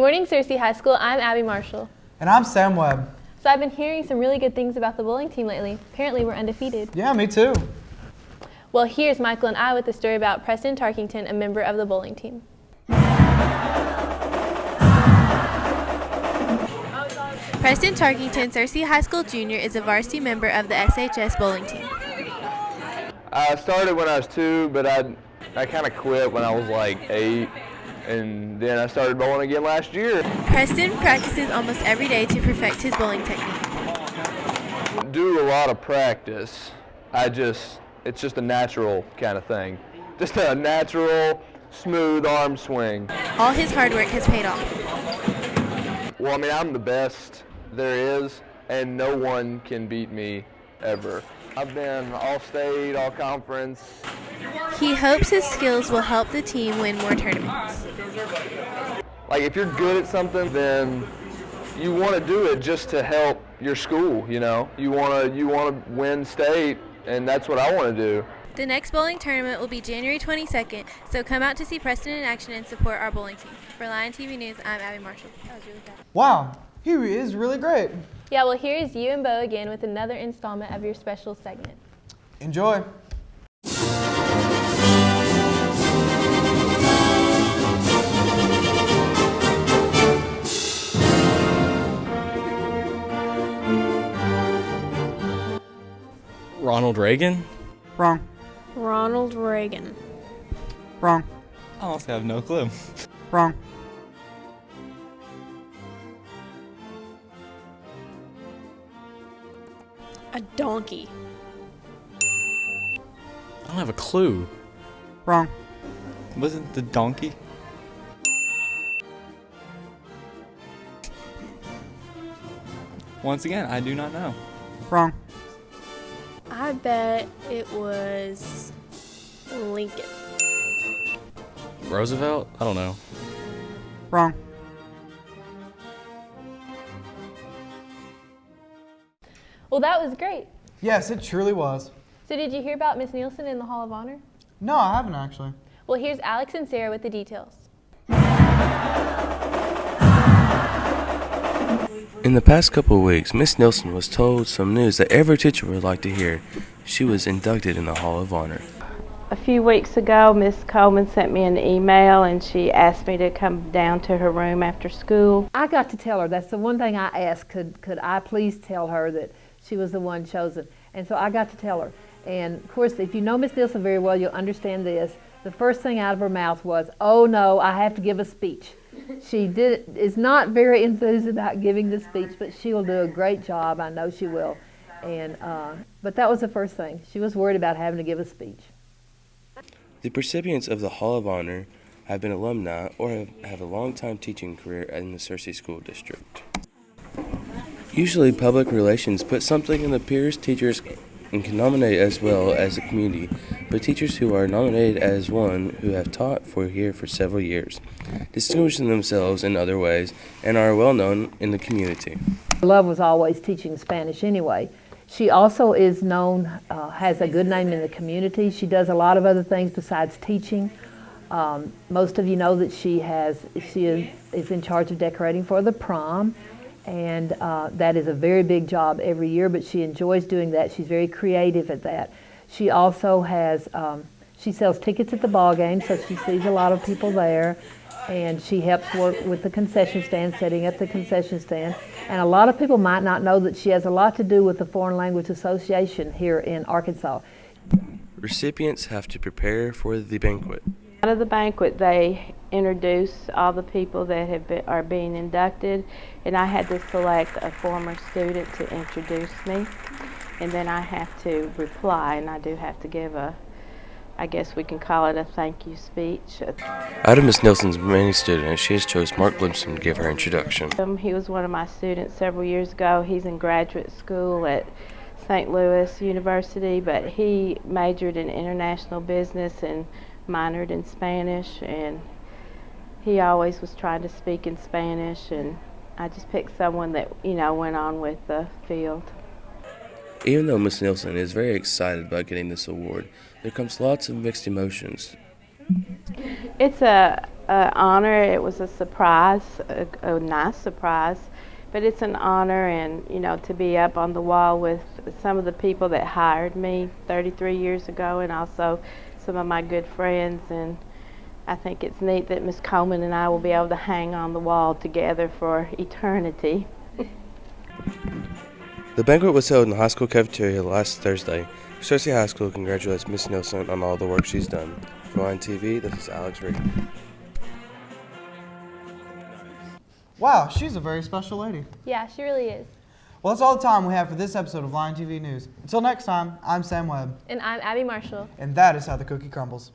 morning, Searcy High School. I'm Abby Marshall. And I'm Sam Webb. So I've been hearing some really good things about the bowling team lately. Apparently we're undefeated. Yeah, me too. Well, here's Michael and I with the story about Preston Tarkington, a member of the bowling team. Preston Tarkington, Searcy High School junior, is a varsity member of the SHS bowling team. I started when I was 2, but I kind of quit when I was like 8, and then I started bowling again last year. Preston practices almost every day to perfect his bowling technique. Do a lot of practice. It's just a natural kind of thing. Just a natural, smooth arm swing. All his hard work has paid off. Well, I mean, I'm the best there is, and no one can beat me ever. I've been all-state, all-conference. He hopes his skills will help the team win more tournaments. Like, if you're good at something, then you want to do it just to help your school, you know? You want to win state, and that's what I want to do. The next bowling tournament will be January 22nd, so come out to see Preston in action and support our bowling team. For Lion TV News, I'm Abby Marshall. That was really fast. Wow, he is really great. Yeah, well, here's you and Bo again with another installment of your special segment. Enjoy. Ronald Reagan? Wrong. Ronald Reagan. Wrong. I honestly have no clue. Wrong. A donkey. I don't have a clue. Wrong. Wasn't the donkey? Once again, I do not know. Wrong. I bet it was Lincoln. Roosevelt? I don't know. Wrong. Well, that was great. Yes, it truly was. So did you hear about Miss Nielsen in the Hall of Honor? No, I haven't actually. Well, here's Alex and Sarah with the details. In the past couple of weeks, Miss Nielsen was told some news that every teacher would like to hear. She was inducted in the Hall of Honor. A few weeks ago, Miss Coleman sent me an email and she asked me to come down to her room after school. I got to tell her, that's the one thing I asked, could I please tell her that she was the one chosen? And so I got to tell her. And of course, if you know Miss Nielsen very well, you'll understand this. The first thing out of her mouth was, "Oh no, I have to give a speech." She is not very enthused about giving the speech, but she will do a great job. I know she will. And but that was the first thing. She was worried about having to give a speech. The recipients of the Hall of Honor have been alumni or have a long-time teaching career in the Searcy School District. Usually, public relations put something in the peers, teachers, and can nominate as well as the community, but teachers who are nominated as one who have taught here for several years, distinguishing themselves in other ways, and are well known in the community. Love was always teaching Spanish anyway. She also is known, has a good name in the community. She does a lot of other things besides teaching. Most of you know that she is in charge of decorating for the prom, and that is a very big job every year, but she enjoys doing that. She's very creative at that. She also has, she sells tickets at the ball game, so she sees a lot of people there. And she helps work with the concession stand, setting up the concession stand. And a lot of people might not know that she has a lot to do with the Foreign Language Association here in Arkansas. Recipients have to prepare for the banquet. Out of the banquet, they introduce all the people that are being inducted, and I had to select a former student to introduce me. And then I have to reply, and I do have to give I guess we can call it a thank you speech. Out of Miss Nielsen's many students, she has chosen Mark Blimson to give her introduction. He was one of my students several years ago. He's in graduate school at St. Louis University, but he majored in international business and minored in Spanish, and he always was trying to speak in Spanish, and I just picked someone that, went on with the field. Even though Miss Nielsen is very excited about getting this award, there comes lots of mixed emotions. It's a an honor. It was a surprise, a nice surprise, but it's an honor, and to be up on the wall with some of the people that hired me 33 years ago, and also some of my good friends. And I think it's neat that Ms. Coleman and I will be able to hang on the wall together for eternity. The banquet was held in the high school cafeteria last Thursday. Searcy High School congratulates Miss Nielsen on all the work she's done. For Line TV, this is Alex Reed. Wow, she's a very special lady. Yeah, she really is. Well, that's all the time we have for this episode of Line TV News. Until next time, I'm Sam Webb. And I'm Abby Marshall. And that is how the cookie crumbles.